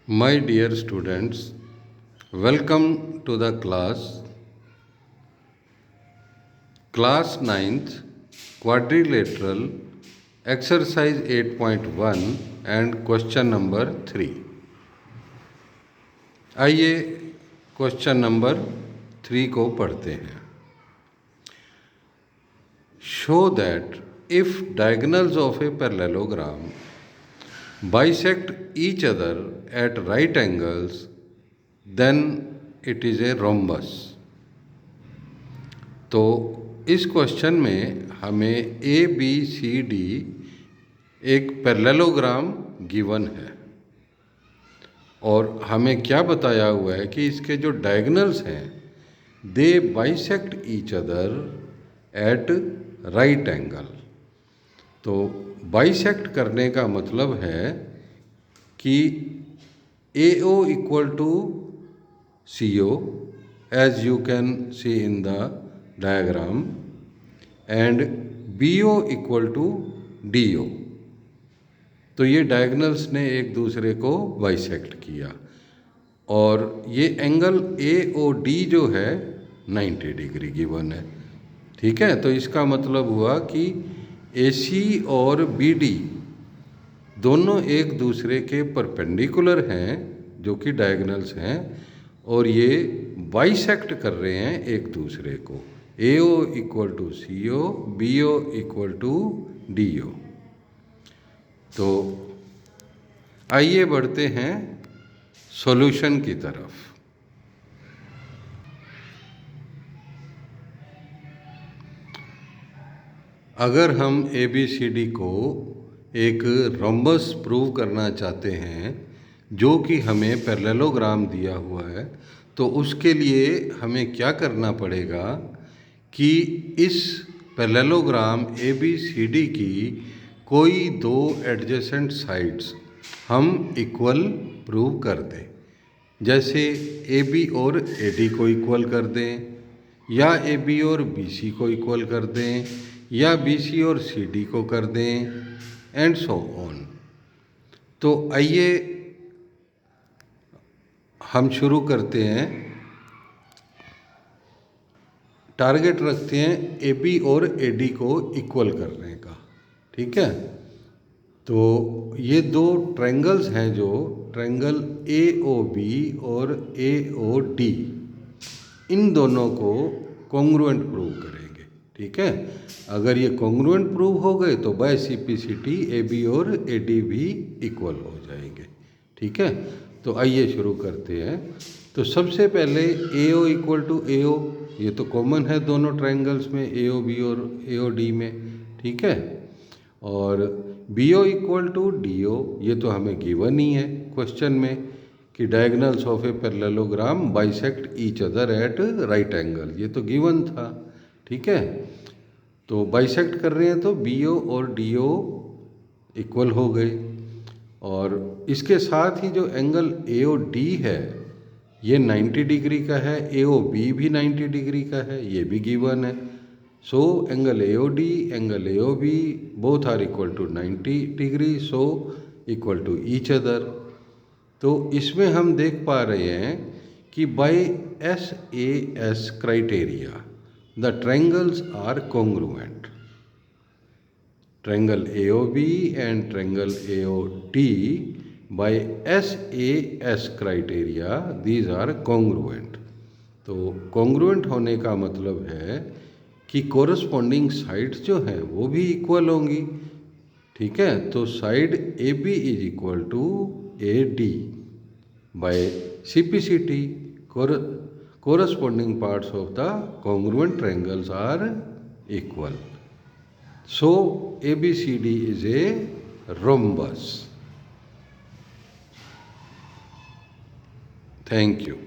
My dear students, welcome to the class 9th quadrilateral exercise 8.1 and question number 3. आइए question number 3 को पढ़ते हैं. Show that if diagonals of a parallelogram bisect each other at right angles, then it is a rhombus. तो इस question में हमें A B C D एक parallelogram given है और हमें क्या बताया हुआ है कि इसके जो डायगोनल्स हैं they bisect each other at right angle. तो बाइसेक्ट करने का मतलब है कि AO equal to CO as you can see in the diagram and BO equal to DO. तो ये डायगोनल्स ने एक दूसरे को बाइसेक्ट किया और ये एंगल AOD जो है 90 डिग्री गिवन है. ठीक है, तो इसका मतलब हुआ कि AC और BD दोनों एक दूसरे के परपेंडिकुलर हैं जो कि डायगोनल्स हैं और ये बाइसेक्ट कर रहे हैं एक दूसरे को. AO equal to CO, BO equal to DO. तो आइए बढ़ते हैं सॉल्यूशन की तरफ. अगर हम ABCD को एक रोम्बस प्रूव करना चाहते हैं जो कि हमें पैरेललोग्राम दिया हुआ है, तो उसके लिए हमें क्या करना पड़ेगा कि इस पैरेललोग्राम ABCD की कोई दो एडजेसेंट साइड्स हम इक्वल प्रूव कर दें. जैसे AB और AD को इक्वल कर दें, या AB और BC को इक्वल कर दें, या BC और CD को कर दें, एंड सो ऑन. तो आइए हम शुरू करते हैं. टारगेट रखते हैं AB और AD को इक्वल करने का. ठीक है, तो ये दो ट्रायंगल्स हैं जो ट्रायंगल AOB और AOD, इन दोनों को कॉन्ग्रुएंट प्रूव करेंगे. ठीक है, अगर ये कॉन्ग्रुएंट प्रूव हो गए तो बाय सिम्प्लिसिटी AB और AD भी इक्वल हो जाएंगे. ठीक है, तो आइए शुरू करते हैं. तो सबसे पहले AO इक्वल टू AO, ये तो कॉमन है दोनों ट्रायंगल्स में, AOB और AOD में. ठीक है, और BO इक्वल टू DO, ये तो हमें गिवन ही है क्वेश्चन में कि diagonals of a parallelogram bisect each other at right angle, ये तो गिवन था. ठीक है, तो बाइसेक्ट कर रहे हैं तो BO और DO इक्वल हो गए. और इसके साथ ही जो एंगल AOD है ये 90 डिग्री का है, AOB भी 90 डिग्री का है, ये भी गिवन है. So angle AOD, angle AOB both are equal to 90 degree, so equal to each other. तो इसमें हम देख पा रहे हैं कि by SAS criteria the triangles are congruent. Triangle AOB and triangle AOD by SAS criteria these are congruent. तो congruent होने का मतलब है कि कोरस्पॉन्डिंग साइड्स जो हैं वो भी इक्वल होंगी. ठीक है, तो side AB is equal to AD by CPCT. corresponding parts of the congruent triangles are equal. So ABCD is a rhombus. Thank you.